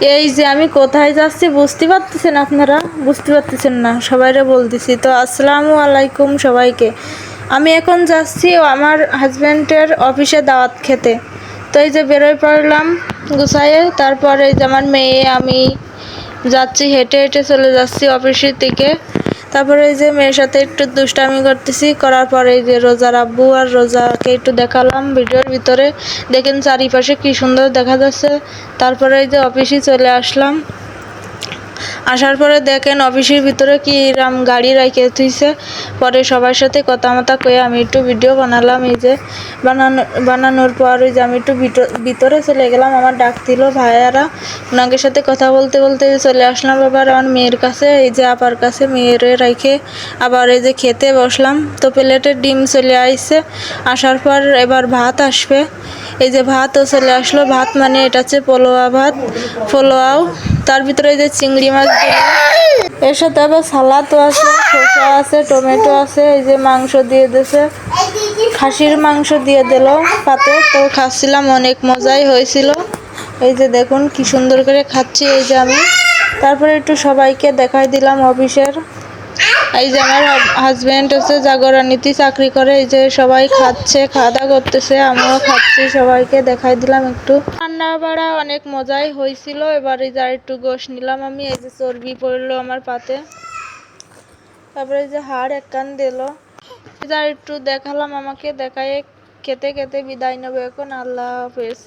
এই যে আমি কোথায় যাচ্ছি বুঝতে পারতেছেন আপনারা? বুঝতে পারতেছেন না, সবাইরে বলতেছি তো আসসালামু আলাইকুম সবাইকে। আমি এখন যাচ্ছি আমার হাজব্যান্ডের অফিসে দাওয়াত খেতে। তো এই যে বেরোয় পড়লাম গুছাইয়ে, তারপরে এই যে আমার মেয়ে আমি যাচ্ছি, হেঁটে হেঁটে চলে যাচ্ছি অফিসের দিকে। তারপরে এই যে মেয়ের সাথে একটু দুষ্টামি করতেছি, করার পরে এই যে রোজার আব্বু আর রোজাকে একটু দেখালাম ভিডিওর ভিতরে। দেখেন চারিপাশে কি সুন্দর দেখা যাচ্ছে। তারপরে এই যে অফিসে চলে আসলাম। আসার পরে দেখেন অফিসের ভিতরে কি রাম গাড়ি রাইখে থুইছে। পরে সবার সাথে কথা মতা কয়ে আমি একটু ভিডিও বানালাম। এই যে বানানোর পর ওই যে আমি একটু ভিতরে চলে গেলাম, আমার ডাক দিল ভাইয়ারা, ওনাদের সাথে কথা বলতে বলতে চলে আসলাম আবার আমার মেয়ের কাছে। এই যে আপার কাছে মেয়েরে রাইখে আবার এই যে খেতে বসলাম। তো প্লেটে ডিম চলে আসছে, আসার পর এবার ভাত আসবে। এই যে ভাতও চলে আসলো, ভাত মানে এটা হচ্ছে পোলোয়া ভাত, পোলোয়াও। তার ভিতরে এই যে চিংড়ি মাছ দিল, এর সাথে আবার সালাদও আছে, শসা আছে, টমেটো আছে। এই যে মাংস দিয়ে দিয়েছে, খাসির মাংস দিয়ে দিল পাতে। তো খাচ্ছিলাম, অনেক মজাই হয়েছিল। এই যে দেখুন কি সুন্দর করে খাচ্ছি এই যে আমি। তারপরে একটু সবাইকে দেখাই দিলাম অফিসের। এই যে আমার হাজব্যান্ড হচ্ছে জাগরণীতে চাকরি করে। এই যে সবাই খাচ্ছে, খাওয়া দাওয়া করতেছে, আমিও খাচ্ছি, সবাইকে দেখাই দিলাম একটু। রান্না বাড়া অনেক মজাই হয়েছিল। এবার এই যে একটু গোশ নিলাম আমি, এই যে চর্বি পড়লো আমার পাতে। তারপরে এই যে হাড় এক কান দিল, এই যে একটু দেখালাম, আমাকে দেখায় খেতে খেতে বিদায় নেবো এখন। আল্লাহ হাফেজ।